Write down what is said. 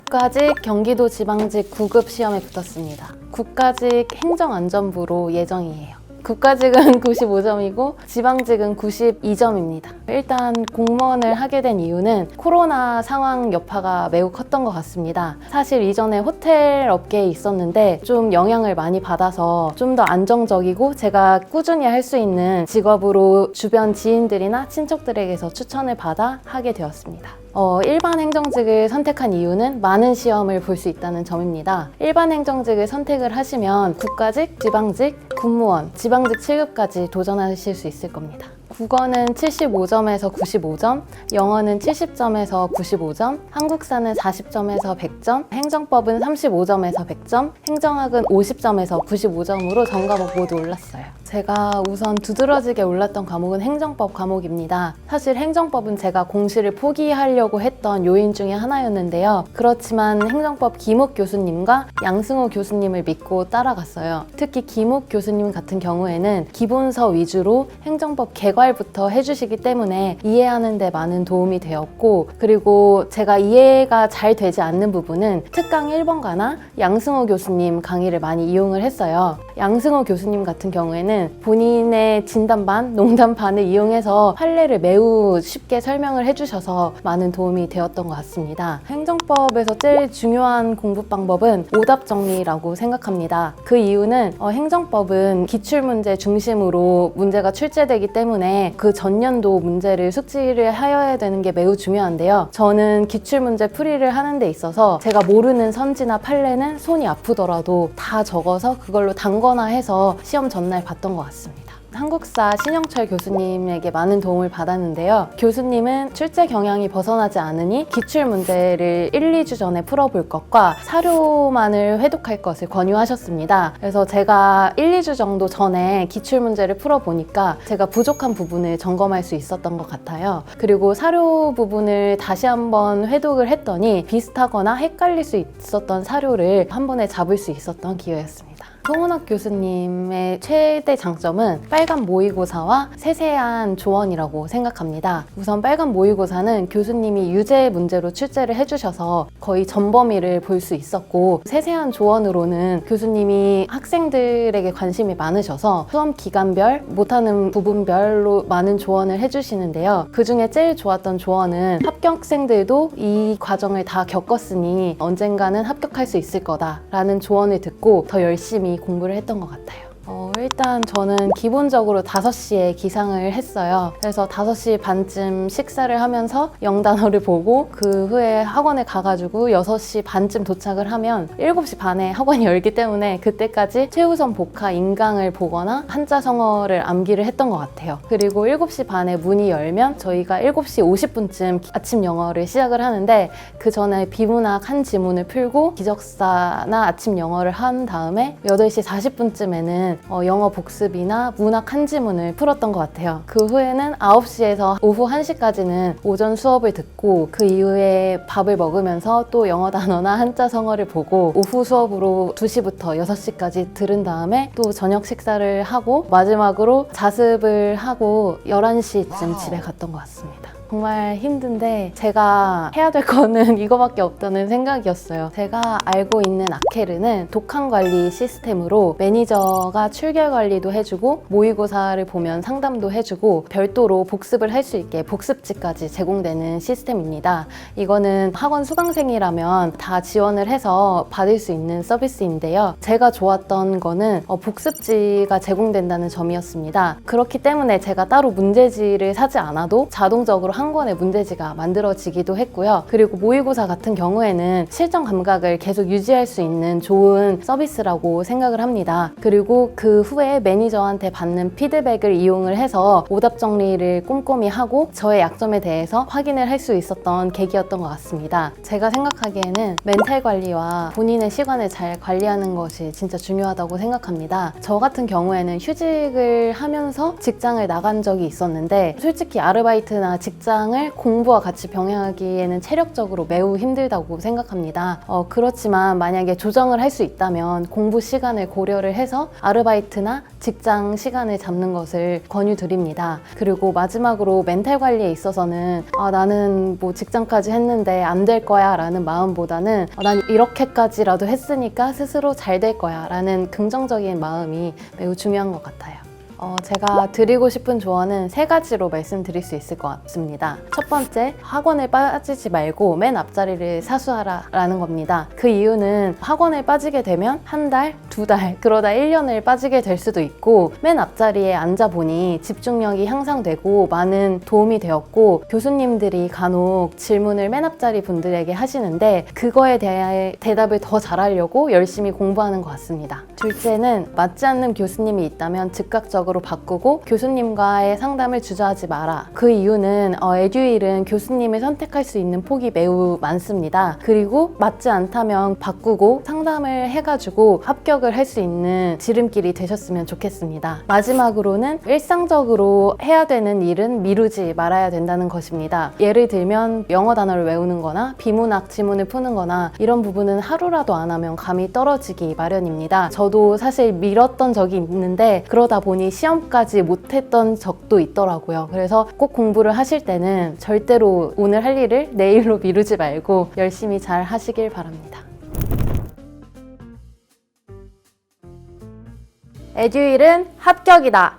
국가직 경기도지방직 9급 시험에 붙었습니다. 국가직 행정안전부로 예정이에요. 국가직은 95점이고 지방직은 92점입니다. 일단 공무원을 하게 된 이유는 코로나 상황 여파가 매우 컸던 것 같습니다. 사실 이전에 호텔 업계에 있었는데 좀 영향을 많이 받아서 좀 더 안정적이고 제가 꾸준히 할 수 있는 직업으로 주변 지인들이나 친척들에게서 추천을 받아 하게 되었습니다. 일반 행정직을 선택한 이유는 많은 시험을 볼 수 있다는 점입니다. 일반 행정직을 선택을 하시면 국가직, 지방직, 군무원, 지방직 7급까지 도전하실 수 있을 겁니다. 국어는 75점에서 95점, 영어는 70점에서 95점, 한국사는 40점에서 100점, 행정법은 35점에서 100점, 행정학은 50점에서 95점으로 전 과목 모두 올랐어요. 제가 우선 두드러지게 올랐던 과목은 행정법 과목입니다. 사실 행정법은 제가 공시를 포기하려고 했던 요인 중에 하나였는데요. 그렇지만 행정법 김욱 교수님과 양승호 교수님을 믿고 따라갔어요. 특히 김욱 교수님 같은 경우에는 기본서 위주로 행정법 개괄부터 해주시기 때문에 이해하는 데 많은 도움이 되었고, 그리고 제가 이해가 잘 되지 않는 부분은 특강 1번가나 양승호 교수님 강의를 많이 이용을 했어요. 양승호 교수님 같은 경우에는 본인의 진단반, 농담반을 이용해서 판례를 매우 쉽게 설명을 해주셔서 많은 도움이 되었던 것 같습니다. 행정법에서 제일 중요한 공부 방법은 오답 정리라고 생각합니다. 그 이유는 행정법은 기출문제 중심으로 문제가 출제되기 때문에 그 전년도 문제를 숙지를 하여야 되는 게 매우 중요한데요. 저는 기출문제 풀이를 하는 데 있어서 제가 모르는 선지나 판례는 손이 아프더라도 다 적어서 그걸로 단거나 해서 시험 전날 봤던 것 같습니다. 한국사 신영철 교수님에게 많은 도움을 받았는데요. 교수님은 출제 경향이 벗어나지 않으니 기출문제를 1, 2주 전에 풀어볼 것과 사료만을 회독할 것을 권유하셨습니다. 그래서 제가 1, 2주 정도 전에 기출문제를 풀어보니까 제가 부족한 부분을 점검할 수 있었던 것 같아요. 그리고 사료 부분을 다시 한번 회독을 했더니 비슷하거나 헷갈릴 수 있었던 사료를 한 번에 잡을 수 있었던 기회였습니다. 송은학 교수님의 최대 장점은 빨간 모의고사와 세세한 조언이라고 생각합니다. 우선 빨간 모의고사는 교수님이 유제 문제로 출제를 해주셔서 거의 전 범위를 볼 수 있었고, 세세한 조언으로는 교수님이 학생들에게 관심이 많으셔서 수험 기간별, 못하는 부분별로 많은 조언을 해주시는데요. 그 중에 제일 좋았던 조언은 합격생들도 이 과정을 다 겪었으니 언젠가는 합격할 수 있을 거다라는 조언을 듣고 더 열심히 공부를 했던 것 같아요. 일단 저는 기본적으로 5시에 기상을 했어요. 그래서 5시 반쯤 식사를 하면서 영단어를 보고 그 후에 학원에 가가지고 6시 반쯤 도착을 하면 7시 반에 학원이 열기 때문에 그때까지 최우선 복화 인강을 보거나 한자 성어를 암기를 했던 것 같아요. 그리고 7시 반에 문이 열면 저희가 7시 50분쯤 아침 영어를 시작을 하는데 그 전에 비문학 한 지문을 풀고 기적사나 아침 영어를 한 다음에 8시 40분쯤에는 영어 복습이나 문학 한 지문을 풀었던 것 같아요. 그 후에는 9시에서 오후 1시까지는 오전 수업을 듣고 그 이후에 밥을 먹으면서 또 영어 단어나 한자 성어를 보고 오후 수업으로 2시부터 6시까지 들은 다음에 또 저녁 식사를 하고 마지막으로 자습을 하고 11시쯤 집에 갔던 것 같습니다. 정말 힘든데 제가 해야 될 거는 이거밖에 없다는 생각이었어요. 제가 알고 있는 아케르는 독한 관리 시스템으로 매니저가 출결 관리도 해주고 모의고사를 보면 상담도 해주고 별도로 복습을 할 수 있게 복습지까지 제공되는 시스템입니다. 이거는 학원 수강생이라면 다 지원을 해서 받을 수 있는 서비스인데요. 제가 좋았던 거는 복습지가 제공된다는 점이었습니다. 그렇기 때문에 제가 따로 문제지를 사지 않아도 자동적으로 한 권의 문제지가 만들어지기도 했고요. 그리고 모의고사 같은 경우에는 실전 감각을 계속 유지할 수 있는 좋은 서비스라고 생각을 합니다. 그리고 그 후에 매니저한테 받는 피드백을 이용을 해서 오답 정리를 꼼꼼히 하고 저의 약점에 대해서 확인을 할 수 있었던 계기였던 것 같습니다. 제가 생각하기에는 멘탈 관리와 본인의 시간을 잘 관리하는 것이 진짜 중요하다고 생각합니다. 저 같은 경우에는 휴직을 하면서 직장을 나간 적이 있었는데 솔직히 아르바이트나 직장 직장을 공부와 같이 병행하기에는 체력적으로 매우 힘들다고 생각합니다. 그렇지만 만약에 조정을 할 수 있다면 공부 시간을 고려를 해서 아르바이트나 직장 시간을 잡는 것을 권유드립니다. 그리고 마지막으로 멘탈 관리에 있어서는 나는 뭐 직장까지 했는데 안 될 거야 라는 마음보다는 난 이렇게까지라도 했으니까 스스로 잘 될 거야 라는 긍정적인 마음이 매우 중요한 것 같아요. 제가 드리고 싶은 조언은 3가지로 말씀드릴 수 있을 것 같습니다. 첫 번째, 학원에 빠지지 말고 맨 앞자리를 사수하라 라는 겁니다. 그 이유는 학원에 빠지게 되면 1달, 2달, 그러다 1년을 빠지게 될 수도 있고 맨 앞자리에 앉아보니 집중력이 향상되고 많은 도움이 되었고 교수님들이 간혹 질문을 맨 앞자리 분들에게 하시는데 그거에 대해 대답을 더 잘하려고 열심히 공부하는 것 같습니다. 둘째는 맞지 않는 교수님이 있다면 즉각적으로 바꾸고 교수님과의 상담을 주저하지 마라. 그 이유는 에듀윌은 교수님을 선택할 수 있는 폭이 매우 많습니다. 그리고 맞지 않다면 바꾸고 상담을 해가지고 합격을 할 수 있는 지름길이 되셨으면 좋겠습니다. 마지막으로는 일상적으로 해야 되는 일은 미루지 말아야 된다는 것입니다. 예를 들면 영어 단어를 외우는 거나 비문학 지문을 푸는 거나 이런 부분은 하루라도 안 하면 감이 떨어지기 마련입니다. 저도 사실 미뤘던 적이 있는데 그러다 보니 시험까지 못했던 적도 있더라고요. 그래서 꼭 공부를 하실 때는 절대로 오늘 할 일을 내일로 미루지 말고 열심히 잘 하시길 바랍니다. 에듀윌은 합격이다.